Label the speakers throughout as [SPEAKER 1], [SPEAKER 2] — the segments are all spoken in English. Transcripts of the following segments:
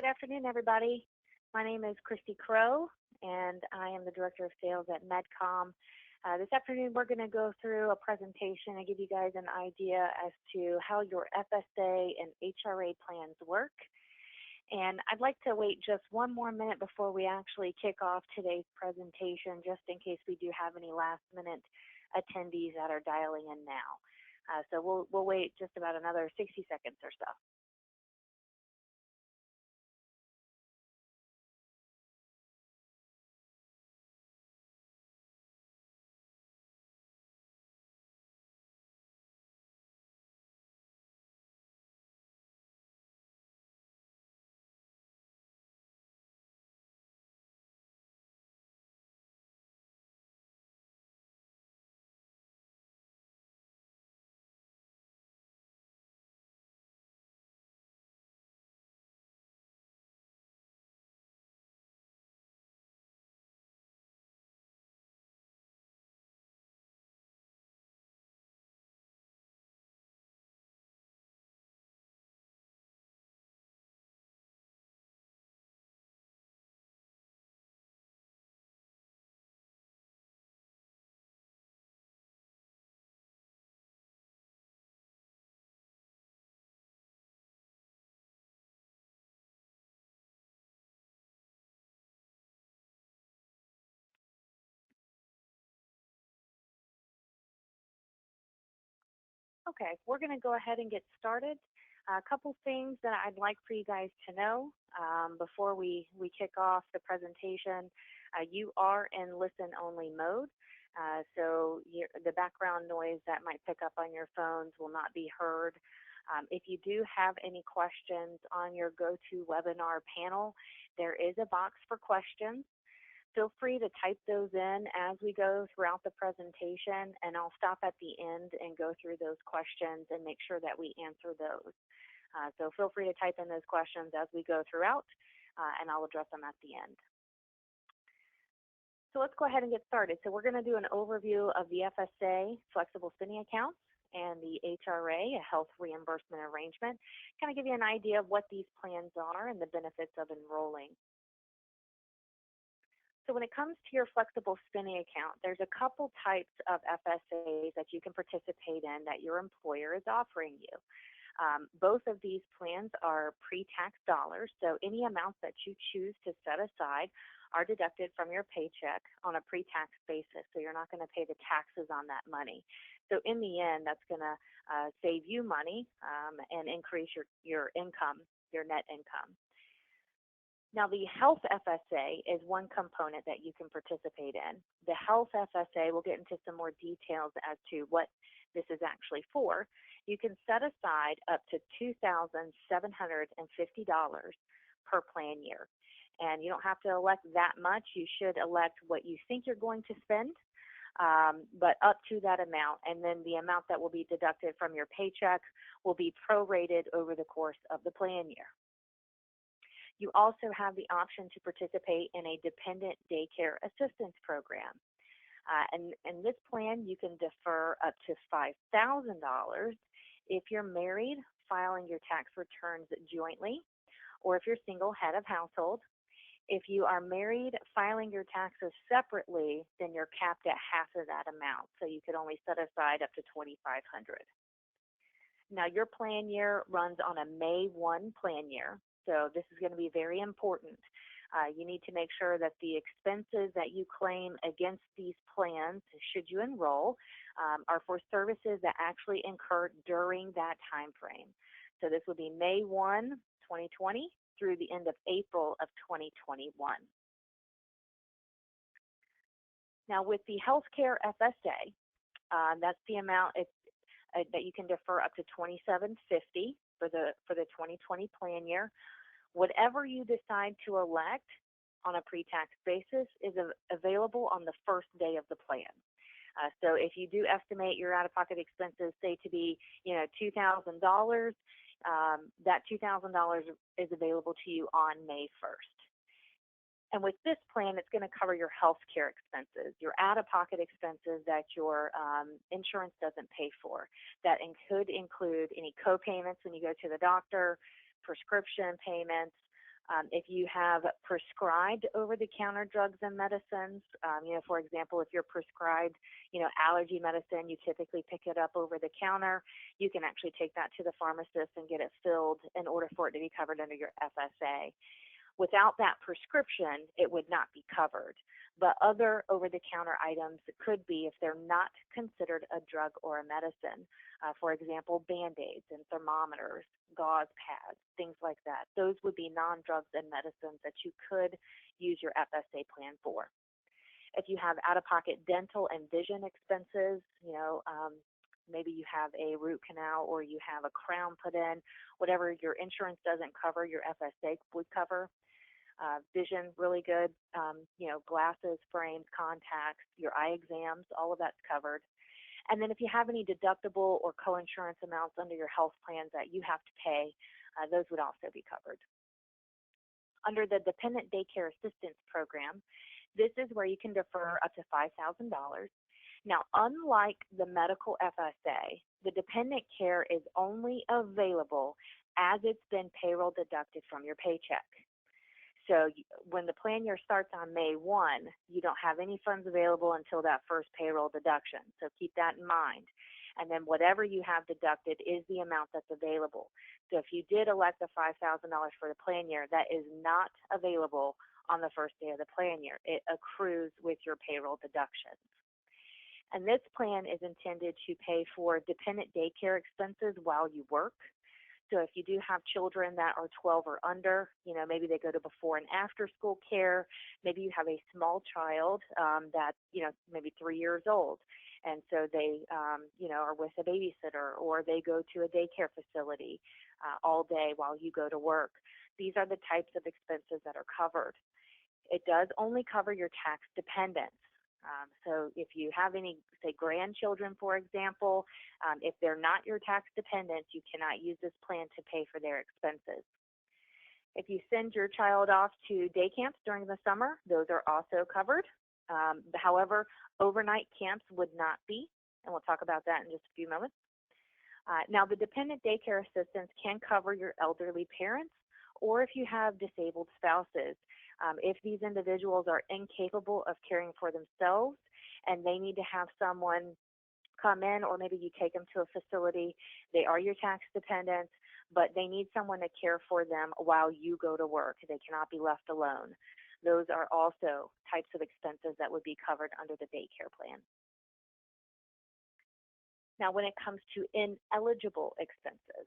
[SPEAKER 1] Good afternoon, everybody. My name is Christy Crow, and I am the Director of Sales at Medcom. This afternoon, we're going to go through a presentation and give you guys an idea as to how your FSA and HRA plans work. And I'd like to wait just one more minute before we actually kick off today's presentation, just in case we do have any last-minute attendees that are dialing in now. So we'll wait just about another 60 seconds or so. Okay, we're going to go ahead and get started. A couple things that I'd like for you guys to know before we kick off the presentation. You are in listen-only mode, so the background noise that might pick up on your phones will not be heard. If you do have any questions on your GoToWebinar panel, there is a box for questions. Feel free to type those in as we go throughout the presentation, and I'll stop at the end and go through those questions and make sure that we answer those. So feel free to type in those questions as we go throughout, and I'll address them at the end. So let's go ahead and get started. So we're going to do an overview of the FSA flexible spending accounts and the HRA, a health reimbursement arrangement, kind of give you an idea of what these plans are and the benefits of enrolling. So when it comes to your flexible spending account, there's a couple types of FSAs that you can participate in that your employer is offering you. Both of these plans are pre-tax dollars, so any amounts that you choose to set aside are deducted from your paycheck on a pre-tax basis, so you're not going to pay the taxes on that money. So in the end, that's going to save you money and increase your income, your net income. Now, the Health FSA is one component that you can participate in. The Health FSA, we'll get into some more details as to what this is actually for. You can set aside up to $2,750 per plan year. And you don't have to elect that much. You should elect what you think you're going to spend, but up to that amount. And then the amount that will be deducted from your paycheck will be prorated over the course of the plan year. You also have the option to participate in a dependent daycare assistance program. And in this plan, you can defer up to $5,000 if you're married, filing your tax returns jointly, or if you're single head of household. If you are married, filing your taxes separately, then you're capped at half of that amount. So you could only set aside up to $2,500. Now, your plan year runs on a May 1 plan year. So this is going to be very important. You need to make sure that the expenses that you claim against these plans, should you enroll, are for services that actually incur during that time frame. So this will be May 1, 2020 through the end of April of 2021. Now with the healthcare FSA, that's the amount that you can defer up to $2,750 for the 2020 plan year. Whatever you decide to elect on a pre-tax basis is available on the first day of the plan. So if you do estimate your out-of-pocket expenses, say to be, $2,000, that $2,000 is available to you on May 1st. And with this plan, it's going to cover your health care expenses, your out-of-pocket expenses that your insurance doesn't pay for. That could include any co-payments when you go to the doctor, prescription payments, If you have prescribed over-the-counter drugs and medicines, for example, if you're prescribed, allergy medicine, you typically pick it up over the counter. You can actually take that to the pharmacist and get it filled in order for it to be covered under your FSA. Without that prescription, it would not be covered. But other over-the-counter items could be if they're not considered a drug or a medicine. For example, Band-Aids and thermometers, gauze pads, things like that. Those would be non-drugs and medicines that you could use your FSA plan for. If you have out-of-pocket dental and vision expenses, maybe you have a root canal or you have a crown put in, whatever your insurance doesn't cover, your FSA would cover. Vision, really good, glasses, frames, contacts, your eye exams, all of that's covered. And then if you have any deductible or co-insurance amounts under your health plans that you have to pay, those would also be covered. Under the Dependent Daycare Assistance Program, this is where you can defer up to $5,000. Now, unlike the medical FSA, the dependent care is only available as it's been payroll deducted from your paycheck. So when the plan year starts on May 1, you don't have any funds available until that first payroll deduction. So keep that in mind. And then whatever you have deducted is the amount that's available. So if you did elect the $5,000 for the plan year, that is not available on the first day of the plan year. It accrues with your payroll deductions. And this plan is intended to pay for dependent daycare expenses while you work. So if you do have children that are 12 or under, maybe they go to before and after school care, maybe you have a small child that's, maybe 3 years old. And so they, are with a babysitter, or they go to a daycare facility all day while you go to work. These are the types of expenses that are covered. It does only cover your tax dependents. So if you have any, say, grandchildren, for example, if they're not your tax dependents, you cannot use this plan to pay for their expenses. If you send your child off to day camps during the summer, those are also covered. However, overnight camps would not be, and we'll talk about that in just a few moments. Now, the dependent daycare assistance can cover your elderly parents, or if you have disabled spouses. If these individuals are incapable of caring for themselves and they need to have someone come in, or maybe you take them to a facility, they are your tax dependents, but they need someone to care for them while you go to work. They cannot be left alone. Those are also types of expenses that would be covered under the daycare plan. Now, when it comes to ineligible expenses,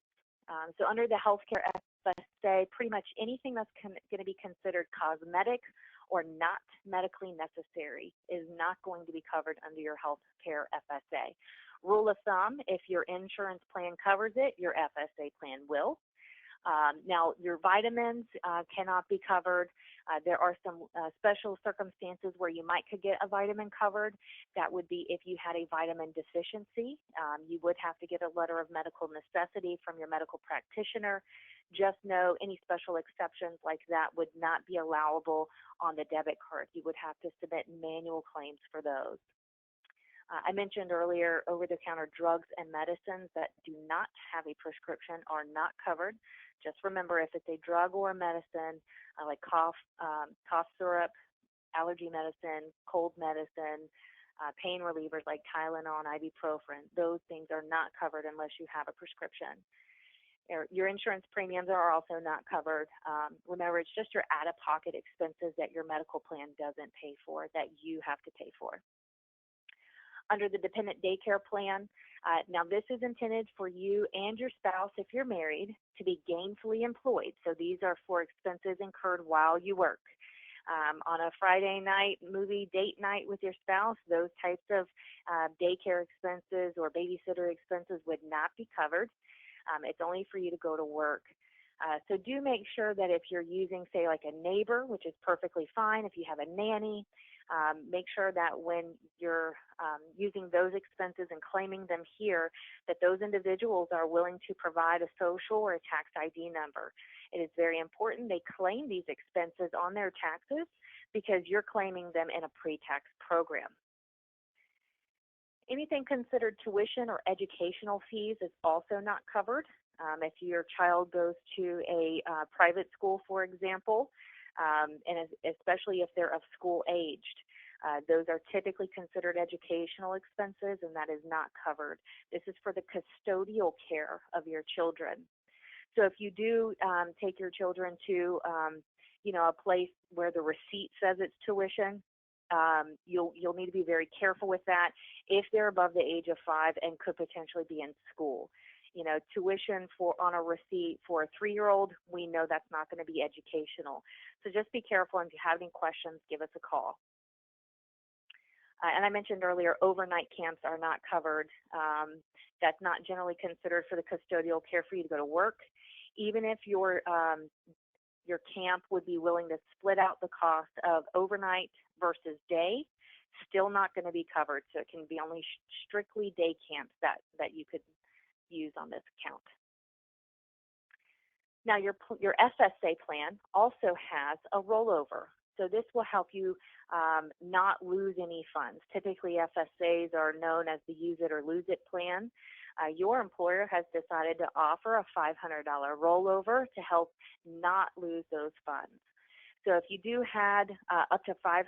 [SPEAKER 1] so under the healthcare FSA, pretty much anything that's going to be considered cosmetic or not medically necessary is not going to be covered under your healthcare FSA. Rule of thumb, if your insurance plan covers it, your FSA plan will. Now, your vitamins cannot be covered. There are some special circumstances where you might could get a vitamin covered. That would be if you had a vitamin deficiency. You would have to get a letter of medical necessity from your medical practitioner. Just know any special exceptions like that would not be allowable on the debit card. You would have to submit manual claims for those. I mentioned earlier over-the-counter drugs and medicines that do not have a prescription are not covered. Just remember, if it's a drug or a medicine, like cough syrup, allergy medicine, cold medicine, pain relievers like Tylenol and ibuprofen, those things are not covered unless you have a prescription. Your insurance premiums are also not covered. Remember, it's just your out-of-pocket expenses that your medical plan doesn't pay for that you have to pay for. Under the dependent daycare plan, now this is intended for you and your spouse, if you're married, to be gainfully employed. So these are for expenses incurred while you work. On a Friday night movie date night with your spouse, those types of daycare expenses or babysitter expenses would not be covered. It's only for you to go to work. So do make sure that if you're using, say, like a neighbor, which is perfectly fine, if you have a nanny, make sure that when you're using those expenses and claiming them here, that those individuals are willing to provide a social or a tax ID number. It is very important they claim these expenses on their taxes because you're claiming them in a pre-tax program. Anything considered tuition or educational fees is also not covered. If your child goes to a private school, for example, and especially if they're of school aged, those are typically considered educational expenses, and that is not covered. This is for the custodial care of your children. So if you do take your children to, a place where the receipt says it's tuition, you'll need to be very careful with that if they're above the age of 5 and could potentially be in school. Tuition on a receipt for a 3-year-old, we know that's not going to be educational. So just be careful, and if you have any questions, give us a call. And I mentioned earlier, overnight camps are not covered. That's not generally considered for the custodial care for you to go to work. Even if your camp would be willing to split out the cost of overnight versus day, still not going to be covered. So it can be only strictly day camps that you could use on this account. Now your FSA plan also has a rollover. So this will help you not lose any funds. Typically FSAs are known as the use it or lose it plan. Your employer has decided to offer a $500 rollover to help not lose those funds. So if you do had up to $500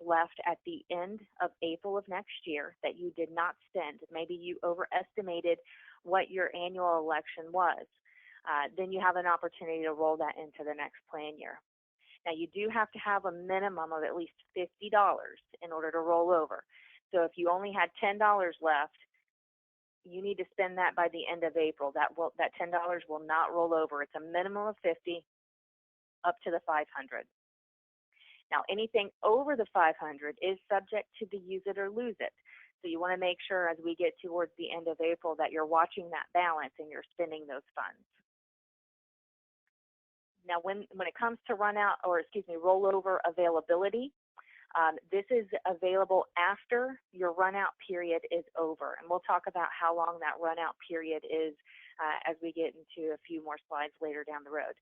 [SPEAKER 1] left at the end of April of next year that you did not spend, maybe you overestimated what your annual election was, then you have an opportunity to roll that into the next plan year. Now you do have to have a minimum of at least $50 in order to roll over. So if you only had $10 left, you need to spend that by the end of April. That $10 will not roll over. It's a minimum of $50 up to the $500. Now anything over the $500 is subject to the use it or lose it. So you want to make sure as we get towards the end of April that you're watching that balance and you're spending those funds. Now when it comes to rollover availability, this is available after your run-out period is over. And we'll talk about how long that run-out period is as we get into a few more slides later down the road.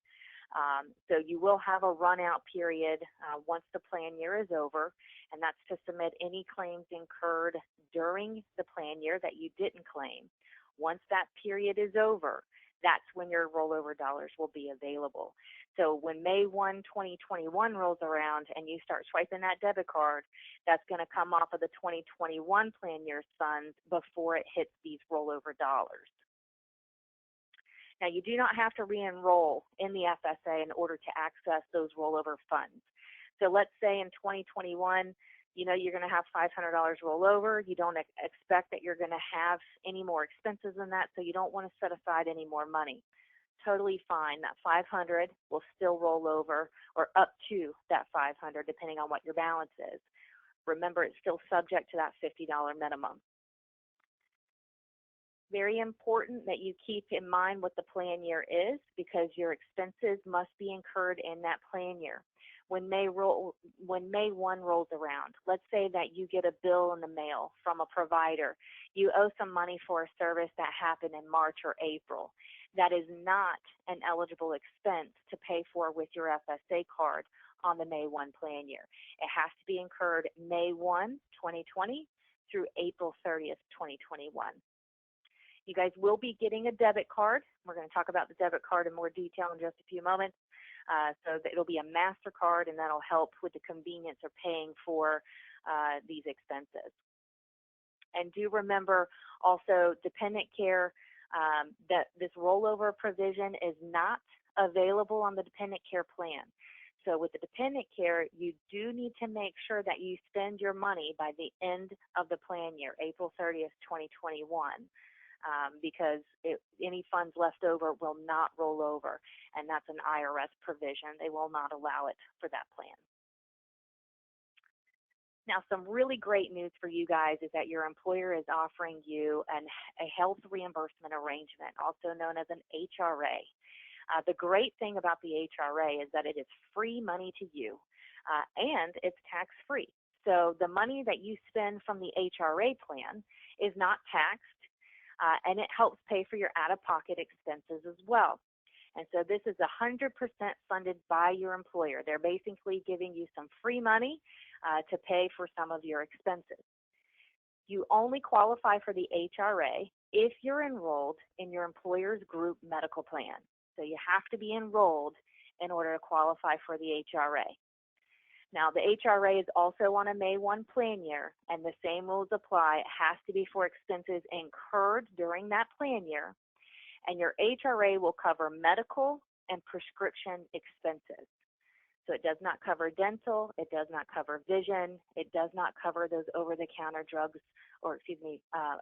[SPEAKER 1] So you will have a run-out period once the plan year is over, and that's to submit any claims incurred during the plan year that you didn't claim. Once that period is over, that's when your rollover dollars will be available. So when May 1, 2021 rolls around and you start swiping that debit card, that's going to come off of the 2021 plan year's funds before it hits these rollover dollars. Now, you do not have to re-enroll in the FSA in order to access those rollover funds. So let's say in 2021, you're going to have $500 roll over. You don't expect that you're going to have any more expenses than that, so you don't want to set aside any more money. Totally fine. That $500 will still roll over, or up to that $500, depending on what your balance is. Remember, it's still subject to that $50 minimum. Very important that you keep in mind what the plan year is, because your expenses must be incurred in that plan year. When May 1 rolls around, let's say that you get a bill in the mail from a provider. You owe some money for a service that happened in March or April. That is not an eligible expense to pay for with your FSA card on the May 1 plan year. It has to be incurred May 1, 2020 through April 30th, 2021. You guys will be getting a debit card. We're going to talk about the debit card in more detail in just a few moments. So it'll be a MasterCard, and that'll help with the convenience of paying for these expenses. And do remember also, dependent care, that this rollover provision is not available on the dependent care plan. So with the dependent care, you do need to make sure that you spend your money by the end of the plan year, April 30th, 2021. Because any funds left over will not roll over, and that's an IRS provision. They will not allow it for that plan. Now, some really great news for you guys is that your employer is offering you a health reimbursement arrangement, also known as an HRA. The great thing about the HRA is that it is free money to you, and it's tax-free. So the money that you spend from the HRA plan is not taxed, and it helps pay for your out-of-pocket expenses as well. And so this is 100% funded by your employer. They're basically giving you some free money to pay for some of your expenses. You only qualify for the HRA if you're enrolled in your employer's group medical plan. So you have to be enrolled in order to qualify for the HRA. Now, the HRA is also on a May 1 plan year, and the same rules apply. It has to be for expenses incurred during that plan year, and your HRA will cover medical and prescription expenses. So it does not cover dental, it does not cover vision, it does not cover those over-the-counter drugs, or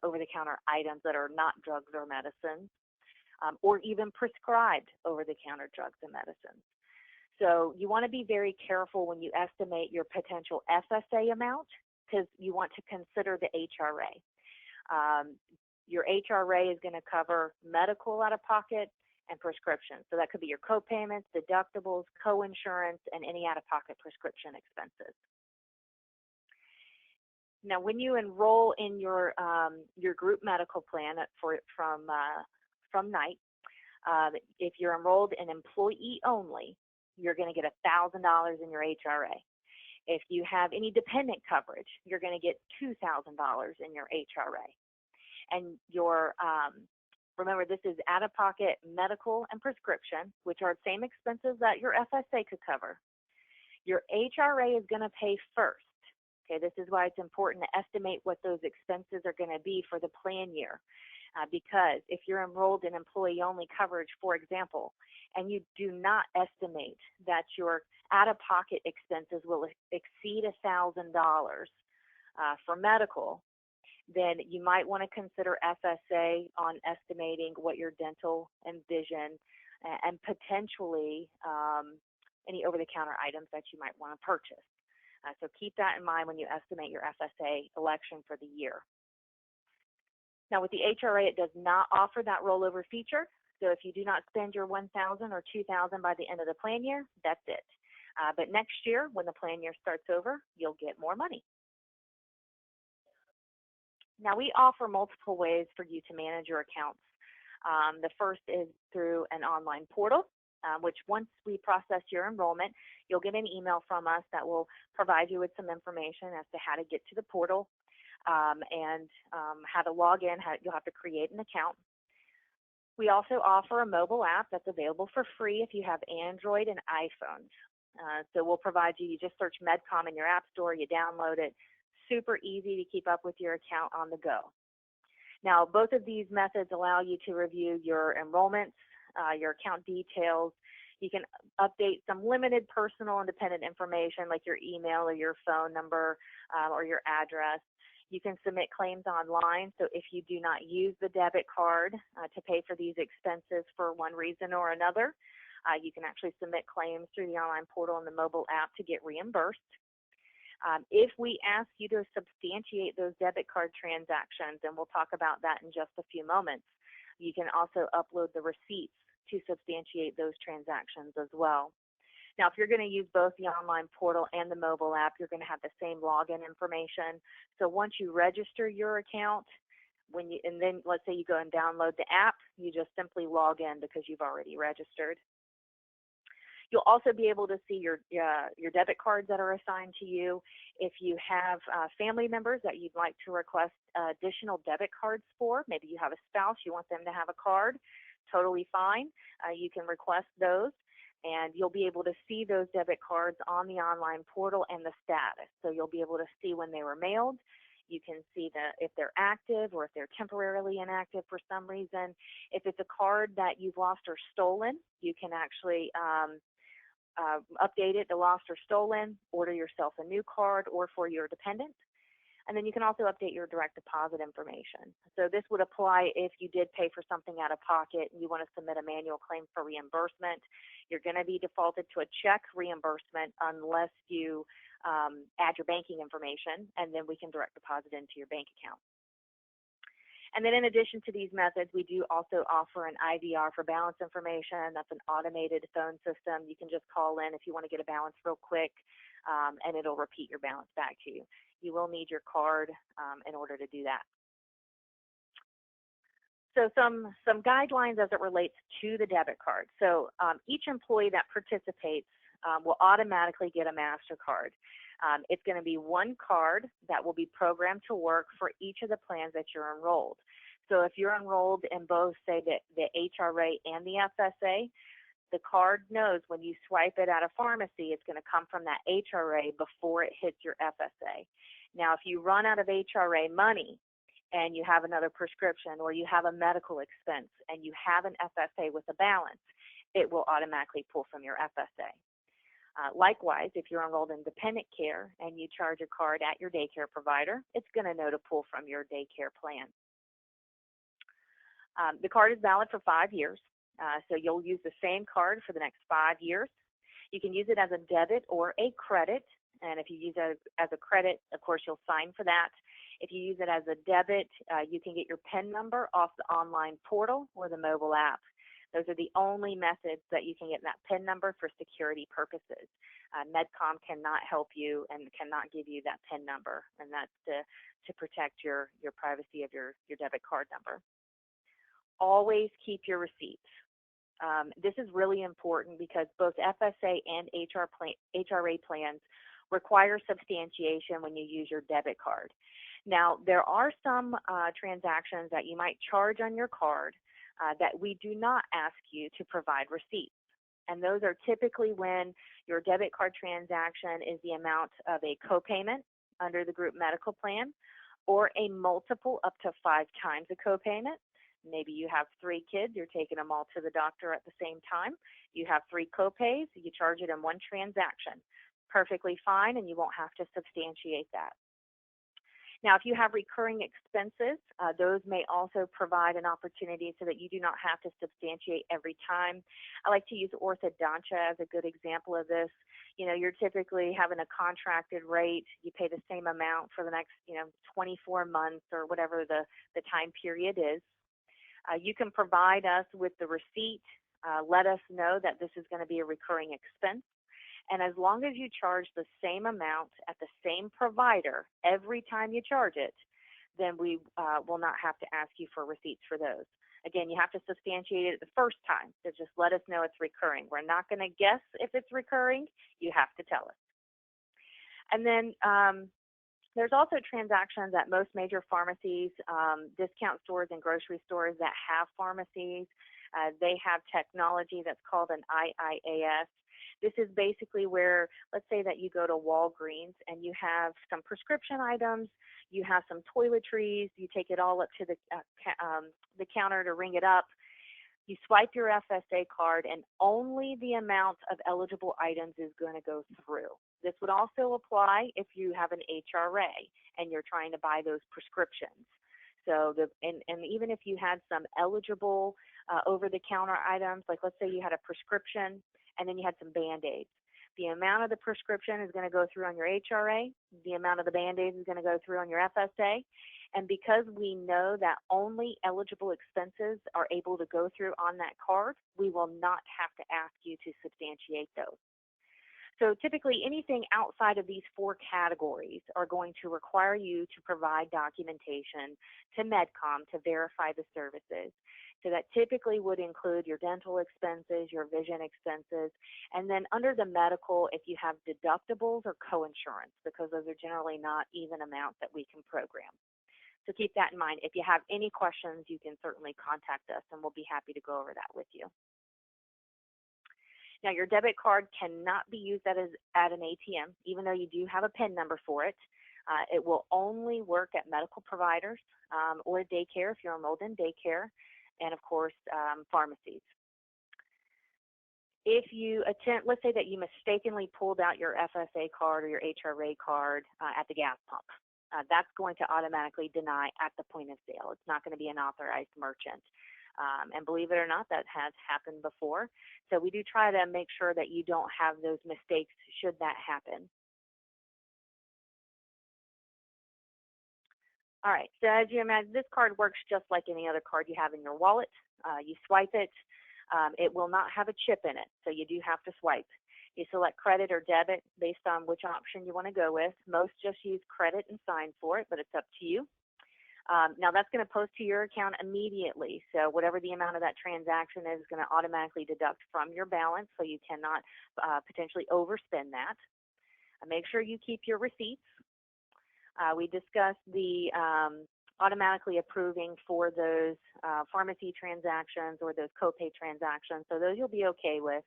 [SPEAKER 1] over-the-counter items that are not drugs or medicines, or even prescribed over-the-counter drugs and medicines. So you want to be very careful when you estimate your potential FSA amount, because you want to consider the HRA. Your HRA is going to cover medical out-of-pocket and prescription. So that could be your co-payments, deductibles, co-insurance, and any out-of-pocket prescription expenses. Now, when you enroll in your group medical plan from Knight, if you're enrolled in employee only, you're going to get $1,000 in your HRA. If you have any dependent coverage, you're going to get $2,000 in your HRA. And your remember, this is out-of-pocket medical and prescription, which are the same expenses that your FSA could cover. Your HRA is going to pay first. Okay, this is why it's important to estimate what those expenses are going to be for the plan year. Because if you're enrolled in employee-only coverage, for example, and you do not estimate that your out-of-pocket expenses will exceed $1,000 for medical, then you might want to consider FSA on estimating what your dental and vision and potentially any over-the-counter items that you might want to purchase. So keep that in mind when you estimate your FSA election for the year. Now with the HRA, it does not offer that rollover feature. So if you do not spend your $1,000 or $2,000 by the end of the plan year, that's it. But next year, when the plan year starts over, you'll get more money. Now, we offer multiple ways for you to manage your accounts. The first is through an online portal, which once we process your enrollment, you'll get an email from us that will provide you with some information as to how to get to the portal and how to log in. You'll have to create an account. We also offer a mobile app that's available for free if you have Android and iPhones. So we'll provide you just search Medcom in your app store, you download it. Super easy to keep up with your account on the go. Now, both of these methods allow you to review your enrollments, your account details. You can update some limited personal and dependent information like your email or your phone number or your address. You can submit claims online, so if you do not use the debit card to pay for these expenses for one reason or another, you can actually submit claims through the online portal and the mobile app to get reimbursed. If we ask you to substantiate those debit card transactions, and we'll talk about that in just a few moments, you can also upload the receipts to substantiate those transactions as well. Now, if you're going to use both the online portal and the mobile app, you're going to have the same login information. So once you register your account, and then let's say you go and download the app, you just simply log in because you've already registered. You'll also be able to see your debit cards that are assigned to you. If you have family members that you'd like to request additional debit cards for, maybe you have a spouse, you want them to have a card, totally fine. You can request those, and you'll be able to see those debit cards on the online portal and the status. So you'll be able to see when they were mailed. You can see if they're active or if they're temporarily inactive for some reason. If it's a card that you've lost or stolen, you can actually update it to lost or stolen, order yourself a new card or for your dependent. And then you can also update your direct deposit information. So this would apply if you did pay for something out of pocket and you want to submit a manual claim for reimbursement. You're going to be defaulted to a check reimbursement unless you add your banking information, and then we can direct deposit into your bank account. And then in addition to these methods, we do also offer an IVR for balance information. That's an automated phone system. You can just call in if you want to get a balance real quick, and it'll repeat your balance back to you. You will need your card in order to do that. So some guidelines as it relates to the debit card. So each employee that participates will automatically get a MasterCard. It's going to be one card that will be programmed to work for each of the plans that you're enrolled. So if you're enrolled in both, say, the HRA and the FSA, the card knows when you swipe it at a pharmacy, it's going to come from that HRA before it hits your FSA. Now, if you run out of HRA money and you have another prescription or you have a medical expense and you have an FSA with a balance, it will automatically pull from your FSA. Likewise, if you're enrolled in dependent care and you charge a card at your daycare provider, it's going to know to pull from your daycare plan. The card is valid for 5 years, so you'll use the same card for the next 5 years. You can use it as a debit or a credit, and if you use it as a credit, of course, you'll sign for that. If you use it as a debit, you can get your PIN number off the online portal or the mobile app. Those are the only methods that you can get that PIN number for security purposes. Medcom cannot help you and cannot give you that PIN number, and that's to protect your privacy of your debit card number. Always keep your receipts. This is really important because both FSA and HRA plans require substantiation when you use your debit card. Now, there are some transactions that you might charge on your card that we do not ask you to provide receipts. And those are typically when your debit card transaction is the amount of a copayment under the group medical plan or a multiple up to 5 times a copayment. Maybe you have 3 kids, you're taking them all to the doctor at the same time. You have 3 copays, you charge it in one transaction. Perfectly fine, and you won't have to substantiate that. Now, if you have recurring expenses, those may also provide an opportunity so that you do not have to substantiate every time. I like to use orthodontia as a good example of this. You know, you're typically having a contracted rate. You pay the same amount for the next, 24 months or whatever the time period is. You can provide us with the receipt. Let us know that this is going to be a recurring expense. And as long as you charge the same amount at the same provider every time you charge it, then we will not have to ask you for receipts for those. Again, you have to substantiate it the first time, so just let us know it's recurring. We're not going to guess if it's recurring. You have to tell us. And then there's also transactions at most major pharmacies, discount stores and grocery stores that have pharmacies. They have technology that's called an IIAS. This is basically where, let's say that you go to Walgreens and you have some prescription items, you have some toiletries, you take it all up to the counter to ring it up. You swipe your FSA card and only the amount of eligible items is going to go through. This would also apply if you have an HRA and you're trying to buy those prescriptions. So, and even if you had some eligible over-the-counter items, like let's say you had a prescription and then you had some Band-Aids. The amount of the prescription is going to go through on your HRA. The amount of the Band-Aids is going to go through on your FSA. And because we know that only eligible expenses are able to go through on that card, we will not have to ask you to substantiate those. So typically anything outside of these 4 categories are going to require you to provide documentation to Medcom to verify the services. So that typically would include your dental expenses, your vision expenses, and then under the medical, if you have deductibles or coinsurance, because those are generally not even amounts that we can program. So keep that in mind. If you have any questions, you can certainly contact us, and we'll be happy to go over that with you. Now, your debit card cannot be used at an ATM, even though you do have a PIN number for it. It will only work at medical providers or daycare if you're enrolled in daycare, and of course, pharmacies. If you attempt, let's say that you mistakenly pulled out your FSA card or your HRA card at the gas pump, that's going to automatically deny at the point of sale. It's not going to be an authorized merchant. And believe it or not, that has happened before. So we do try to make sure that you don't have those mistakes should that happen. All right, so as you imagine, this card works just like any other card you have in your wallet. You swipe it. It will not have a chip in it, so you do have to swipe. You select credit or debit based on which option you want to go with. Most just use credit and sign for it, but it's up to you. Now that's going to post to your account immediately. So whatever the amount of that transaction is going to automatically deduct from your balance, so you cannot potentially overspend that. Make sure you keep your receipts. We discussed the automatically approving for those pharmacy transactions or those copay transactions, so those you'll be okay with.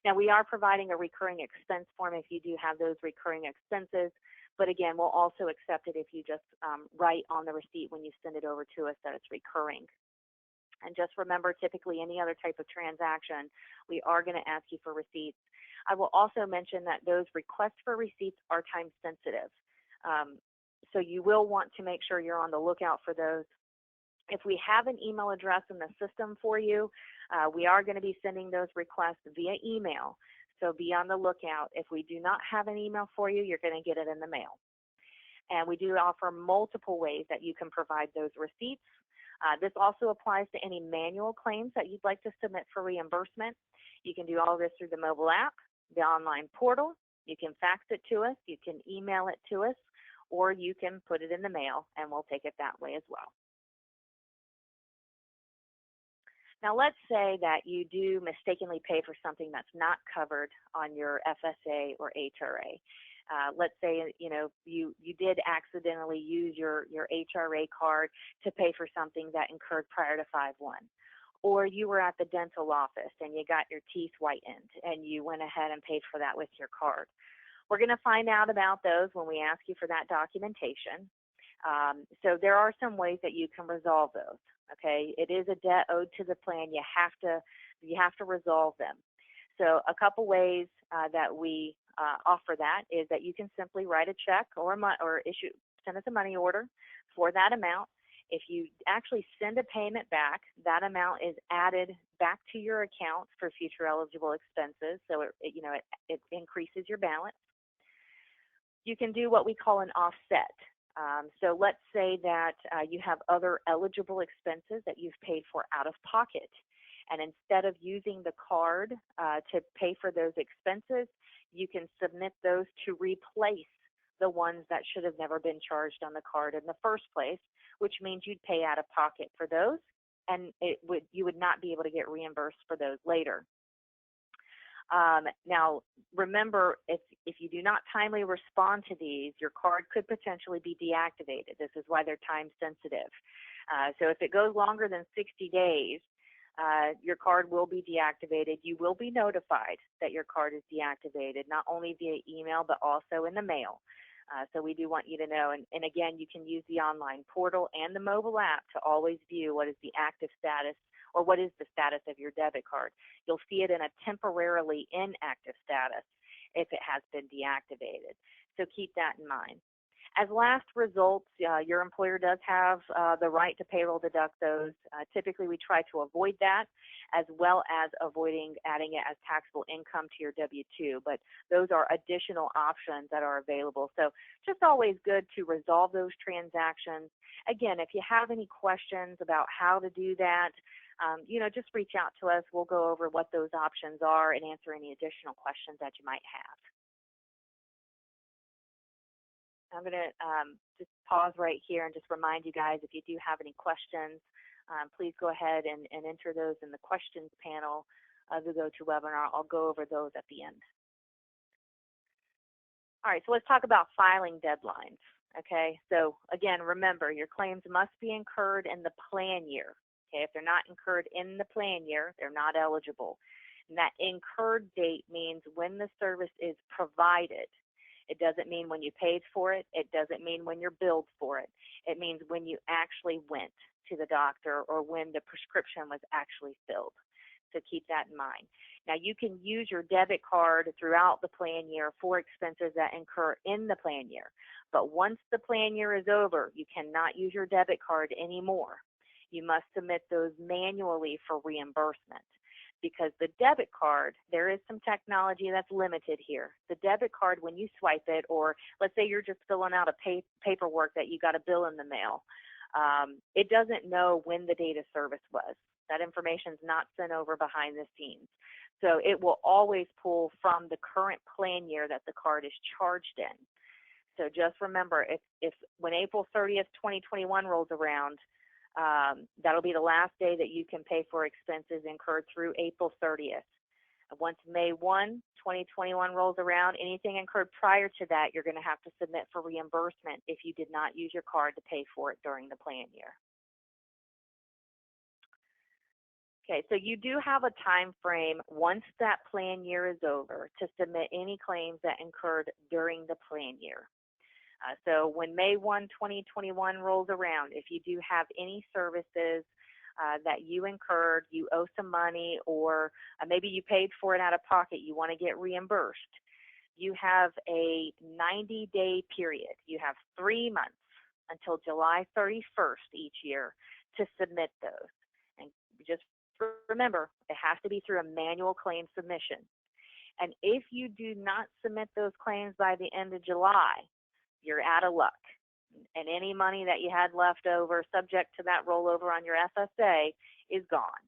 [SPEAKER 1] Now, we are providing a recurring expense form if you do have those recurring expenses, but again, we'll also accept it if you just write on the receipt when you send it over to us that it's recurring. And just remember, typically any other type of transaction, we are going to ask you for receipts. I will also mention that those requests for receipts are time sensitive. So you will want to make sure you're on the lookout for those. If we have an email address in the system for you, we are going to be sending those requests via email. So be on the lookout. If we do not have an email for you, you're going to get it in the mail. And we do offer multiple ways that you can provide those receipts. This also applies to any manual claims that you'd like to submit for reimbursement. You can do all this through the mobile app, the online portal. You can fax it to us. You can email it to us, or you can put it in the mail, and we'll take it that way as well. Now, let's say that you do mistakenly pay for something that's not covered on your FSA or HRA. Let's say you did accidentally use your HRA card to pay for something that incurred prior to 5/1, or you were at the dental office and you got your teeth whitened and you went ahead and paid for that with your card. We're going to find out about those when we ask you for that documentation. So there are some ways that you can resolve those. Okay, it is a debt owed to the plan. You have to resolve them. So a couple ways that we offer that is that you can simply write a check or send us a money order for that amount. If you actually send a payment back, that amount is added back to your account for future eligible expenses. So it increases your balance. You can do what we call an offset. So let's say that you have other eligible expenses that you've paid for out of pocket. And instead of using the card to pay for those expenses, you can submit those to replace the ones that should have never been charged on the card in the first place, which means you'd pay out of pocket for those, and you would not be able to get reimbursed for those later. Now, remember, if you do not timely respond to these, your card could potentially be deactivated. This is why they're time sensitive. So if it goes longer than 60 days, your card will be deactivated. You will be notified that your card is deactivated, not only via email, but also in the mail. So we do want you to know. And again, you can use the online portal and the mobile app to always view what is the active status or what is the status of your debit card. You'll see it in a temporarily inactive status if it has been deactivated. So keep that in mind. As last results, your employer does have the right to payroll deduct those. Typically, we try to avoid that, as well as avoiding adding it as taxable income to your W-2. But those are additional options that are available. So just always good to resolve those transactions. Again, if you have any questions about how to do that, just reach out to us. We'll go over what those options are and answer any additional questions that you might have. I'm going to just pause right here and just remind you guys, if you do have any questions, please go ahead and enter those in the questions panel of the GoToWebinar. I'll go over those at the end. All right, so let's talk about filing deadlines. Okay, so again, remember, your claims must be incurred in the plan year. Okay, if they're not incurred in the plan year, they're not eligible. And that incurred date means when the service is provided. It doesn't mean when you paid for it. It doesn't mean when you're billed for it. It means when you actually went to the doctor or when the prescription was actually filled. So keep that in mind. Now, you can use your debit card throughout the plan year for expenses that incur in the plan year. But once the plan year is over, you cannot use your debit card anymore. You must submit those manually for reimbursement. Because the debit card, there is some technology that's limited here. The debit card, when you swipe it, or let's say you're just filling out a paperwork that you got a bill in the mail, it doesn't know when the date of service was. That information is not sent over behind the scenes. So it will always pull from the current plan year that the card is charged in. So just remember, if when April 30th, 2021 rolls around, that'll be the last day that you can pay for expenses incurred through April 30th. Once May 1, 2021 rolls around, anything incurred prior to that, you're going to have to submit for reimbursement if you did not use your card to pay for it during the plan year. Okay, so you do have a time frame once that plan year is over to submit any claims that incurred during the plan year. So when May 1, 2021 rolls around, if you do have any services that you incurred, you owe some money, or maybe you paid for it out of pocket, you want to get reimbursed, you have a 90-day period. You have 3 months until July 31st each year to submit those. And just remember, it has to be through a manual claim submission. And if you do not submit those claims by the end of July, you're out of luck. And any money that you had left over subject to that rollover on your FSA is gone.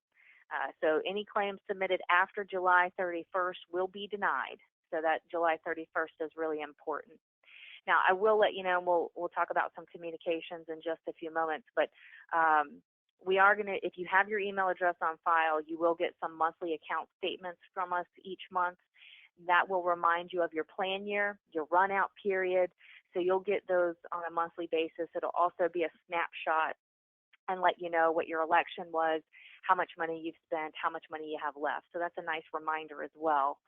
[SPEAKER 1] So any claims submitted after July 31st will be denied. So that July 31st is really important. Now, I will let you know, and we'll talk about some communications in just a few moments, but we are going to, if you have your email address on file, you will get some monthly account statements from us each month. That will remind you of your plan year, your run out period. So you'll get those on a monthly basis. It'll also be a snapshot and let you know what your election was, how much money you've spent, how much money you have left. So that's a nice reminder as well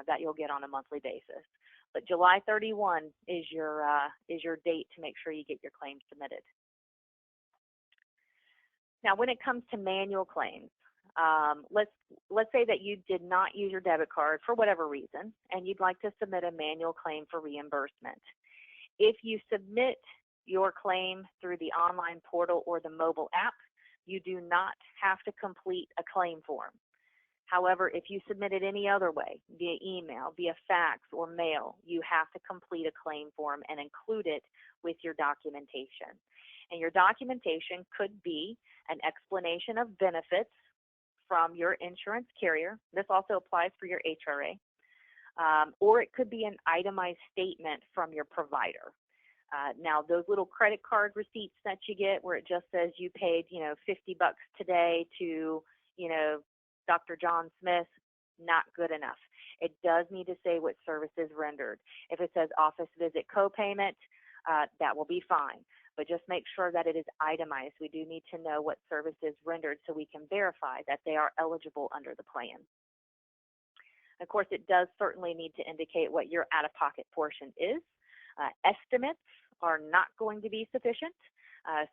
[SPEAKER 1] that you'll get on a monthly basis. But July 31 is your date to make sure you get your claims submitted. Now, when it comes to manual claims, let's say that you did not use your debit card for whatever reason, and you'd like to submit a manual claim for reimbursement. If you submit your claim through the online portal or the mobile app, you do not have to complete a claim form. However, if you submit it any other way, via email, via fax, or mail, you have to complete a claim form and include it with your documentation. And your documentation could be an explanation of benefits from your insurance carrier. This also applies for your HRA. Or it could be an itemized statement from your provider. Now, those little credit card receipts that you get where it just says you paid, $50 today to, Dr. John Smith, not good enough. It does need to say what services rendered. If it says office visit copayment, that will be fine. But just make sure that it is itemized. We do need to know what services rendered so we can verify that they are eligible under the plan. Of course, it does certainly need to indicate what your out-of-pocket portion is. Estimates are not going to be sufficient.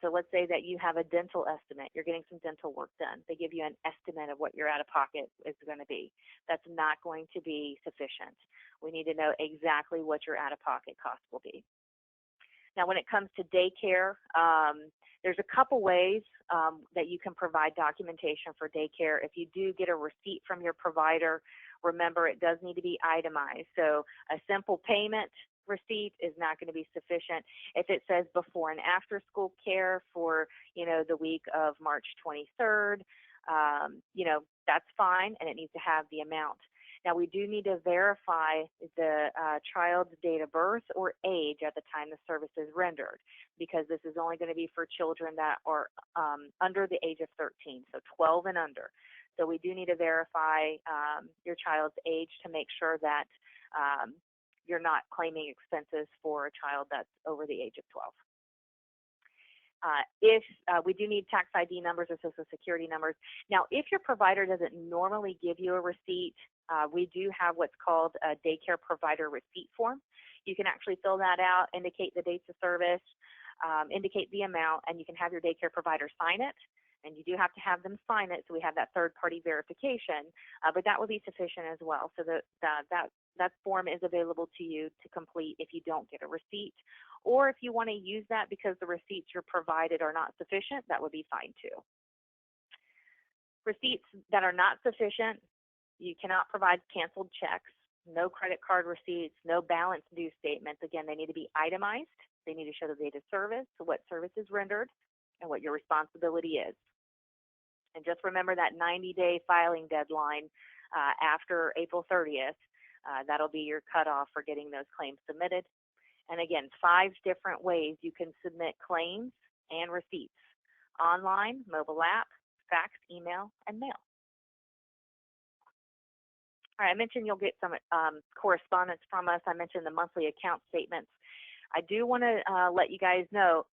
[SPEAKER 1] So let's say that you have a dental estimate. You're getting some dental work done. They give you an estimate of what your out-of-pocket is going to be. That's not going to be sufficient. We need to know exactly what your out-of-pocket cost will be. Now, when it comes to daycare, there's a couple ways that you can provide documentation for daycare. If you do get a receipt from your provider, remember it does need to be itemized. So a simple payment receipt is not going to be sufficient. If it says before and after school care for, the week of March 23rd, that's fine, and it needs to have the amount. Now, we do need to verify the child's date of birth or age at the time the service is rendered, because this is only going to be for children that are under the age of 13, so 12 and under. So we do need to verify your child's age to make sure that you're not claiming expenses for a child that's over the age of 12. If we do need tax ID numbers or Social Security numbers. Now, if your provider doesn't normally give you a receipt, we do have what's called a daycare provider receipt form. You can actually fill that out, indicate the dates of service, indicate the amount, and you can have your daycare provider sign it. And you do have to have them sign it, so we have that third-party verification, but that will be sufficient as well. So that form is available to you to complete if you don't get a receipt. Or if you want to use that because the receipts you're provided are not sufficient, that would be fine too. Receipts that are not sufficient, you cannot provide canceled checks, no credit card receipts, no balance due statements. Again, they need to be itemized. They need to show the date of service, so what service is rendered, and what your responsibility is. And just remember that 90-day filing deadline after April 30th. That'll be your cutoff for getting those claims submitted. And again, 5 different ways you can submit claims and receipts: online, mobile app, fax, email, and mail. All right, I mentioned you'll get some correspondence from us. I mentioned the monthly account statements. I do want to let you guys know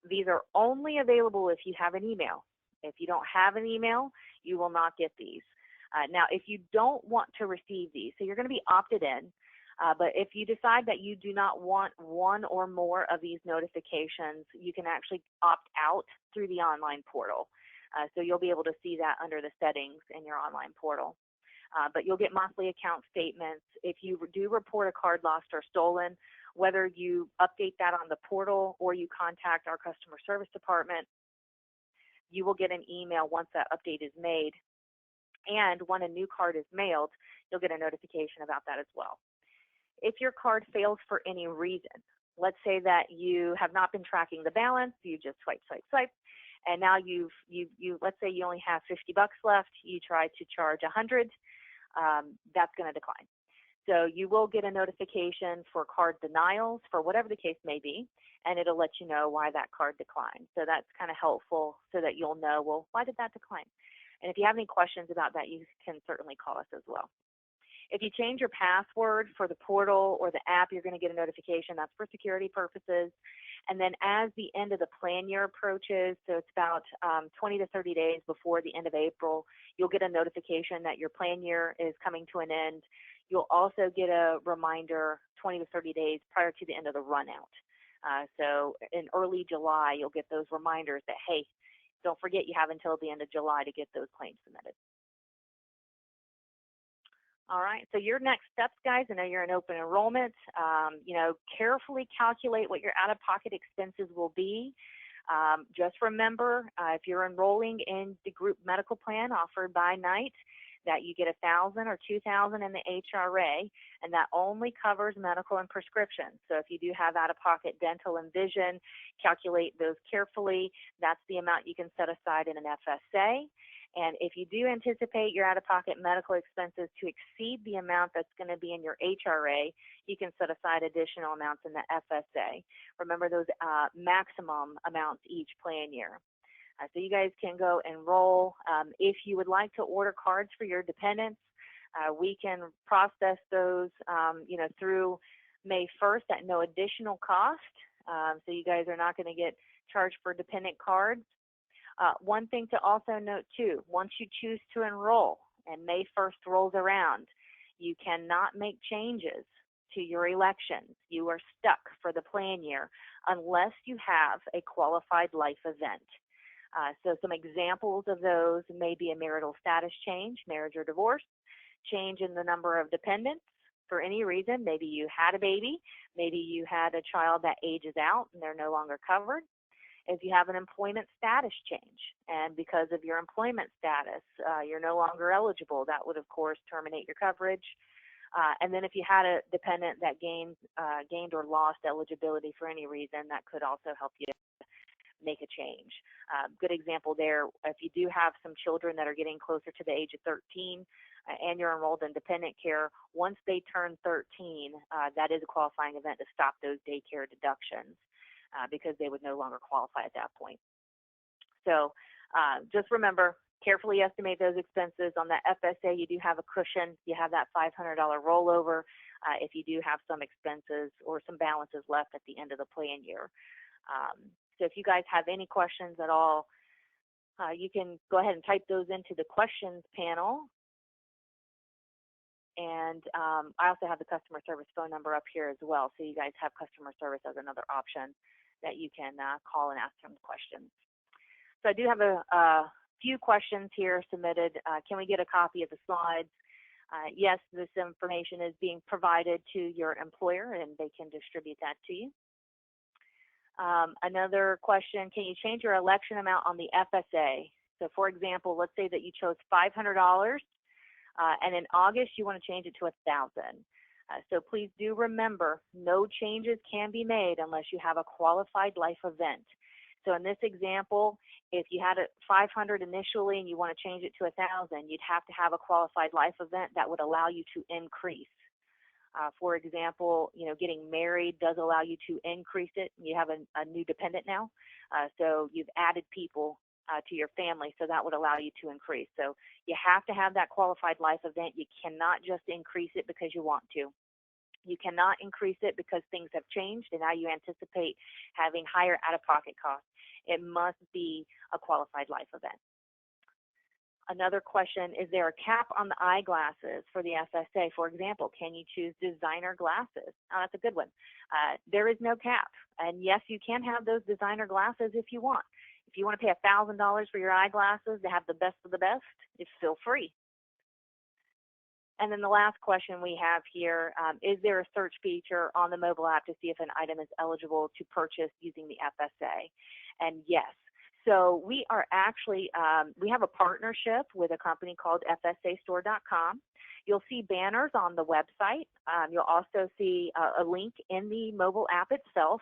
[SPEAKER 1] these are only available if you have an email. If you don't have an email, you will not get these. Now, if you don't want to receive these, so you're going to be opted in, but if you decide that you do not want one or more of these notifications, you can actually opt out through the online portal. So you'll be able to see that under the settings in your online portal. But you'll get monthly account statements. If you do report a card lost or stolen, whether you update that on the portal or you contact our customer service department, you will get an email once that update is made. And when a new card is mailed, you'll get a notification about that as well. If your card fails for any reason, let's say that you have not been tracking the balance, you just swipe, and now let's say you only have $50 left, you try to charge 100, that's going to decline. So you will get a notification for card denials for whatever the case may be, and it'll let you know why that card declined. So that's kind of helpful so that you'll know, well, why did that decline? And if you have any questions about that, you can certainly call us as well. If you change your password for the portal or the app, you're going to get a notification. That's for security purposes. And then as the end of the plan year approaches, so it's about 20 to 30 days before the end of April, you'll get a notification that your plan year is coming to an end. You'll also get a reminder 20 to 30 days prior to the end of the run out. So in early July, you'll get those reminders that, hey, don't forget you have until the end of July to get those claims submitted. All right, so your next steps, guys, I know you're in open enrollment. Carefully calculate what your out-of-pocket expenses will be. Just remember, if you're enrolling in the group medical plan offered by Knight, that you get $1,000 or $2,000 in the HRA, and that only covers medical and prescription. So if you do have out-of-pocket dental and vision, calculate those carefully. That's the amount you can set aside in an FSA. And if you do anticipate your out-of-pocket medical expenses to exceed the amount that's going to be in your HRA, you can set aside additional amounts in the FSA. Remember those maximum amounts each plan year. So you guys can go enroll. If you would like to order cards for your dependents, we can process those through May 1st at no additional cost. So you guys are not going to get charged for dependent cards. One thing to also note too, once you choose to enroll and May 1st rolls around, you cannot make changes to your elections. You are stuck for the plan year unless you have a qualified life event. So some examples of those may be a marital status change, marriage or divorce, change in the number of dependents for any reason. Maybe you had a baby, maybe you had a child that ages out and they're no longer covered. If you have an employment status change, and because of your employment status, you're no longer eligible, that would, of course, terminate your coverage. And then if you had a dependent that gained or lost eligibility for any reason, that could also help you make a change. Good example there, if you do have some children that are getting closer to the age of 13 and you're enrolled in dependent care, once they turn 13, that is a qualifying event to stop those daycare deductions. Because they would no longer qualify at that point. So just remember, carefully estimate those expenses. On that FSA, you do have a cushion. You have that $500 rollover if you do have some expenses or some balances left at the end of the plan year. So if you guys have any questions at all, you can go ahead and type those into the questions panel. And I also have the customer service phone number up here as well, so you guys have customer service as another option that you can call and ask them questions. So I do have a few questions here submitted. Can we get a copy of the slides? Yes, this information is being provided to your employer and they can distribute that to you. Another question, can you change your election amount on the FSA? So for example, let's say that you chose $500 and in August you want to change it to $1,000. So please do remember, no changes can be made unless you have a qualified life event. So in this example, if you had a 500 initially and you want to change it to 1,000, you'd have to have a qualified life event that would allow you to increase. For example, getting married does allow you to increase it. You have a new dependent now, so you've added people to your family, so that would allow you to increase. So you have to have that qualified life event. You cannot just increase it because you want to. You cannot increase it because things have changed and now you anticipate having higher out-of-pocket costs. It must be a qualified life event. Another question, is there a cap on the eyeglasses for the FSA? For example, can you choose designer glasses? Oh, that's a good one. There is no cap. And yes, you can have those designer glasses if you want. If you want to pay $1,000 for your eyeglasses to have the best of the best, it's still free. And then the last question we have here, is there a search feature on the mobile app to see if an item is eligible to purchase using the FSA? And yes. So we are actually, we have a partnership with a company called FSAstore.com. You'll see banners on the website. You'll also see a link in the mobile app itself.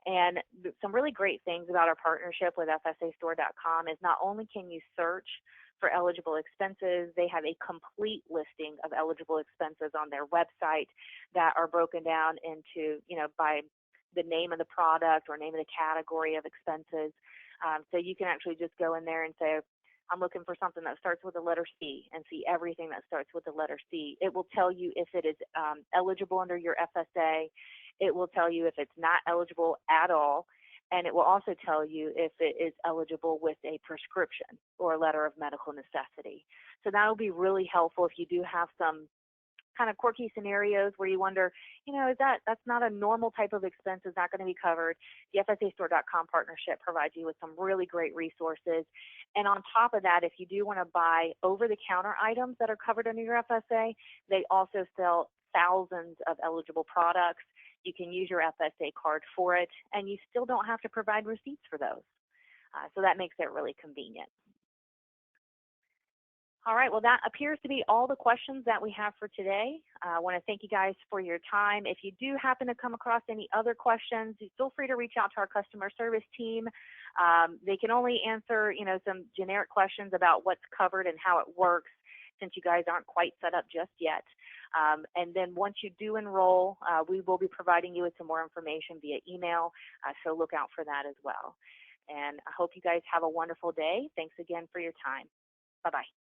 [SPEAKER 1] And some really great things about our partnership with FSAstore.com is not only can you search for eligible expenses, they have a complete listing of eligible expenses on their website that are broken down into, by the name of the product or name of the category of expenses. So you can actually just go in there and say, I'm looking for something that starts with the letter C, and see everything that starts with the letter C. It will tell you if it is eligible under your FSA. It will tell you if it's not eligible at all. And it will also tell you if it is eligible with a prescription or a letter of medical necessity. So that will be really helpful if you do have some kind of quirky scenarios where you wonder, that's not a normal type of expense, is not going to be covered. The FSAstore.com partnership provides you with some really great resources. And on top of that, if you do want to buy over-the-counter items that are covered under your FSA, they also sell thousands of eligible products. You can use your FSA card for it, and you still don't have to provide receipts for those. So that makes it really convenient. All right, well, that appears to be all the questions that we have for today. I want to thank you guys for your time. If you do happen to come across any other questions, feel free to reach out to our customer service team. They can only answer, some generic questions about what's covered and how it works, since you guys aren't quite set up just yet. And then once you do enroll, we will be providing you with some more information via email, so look out for that as well. And I hope you guys have a wonderful day. Thanks again for your time. Bye-bye.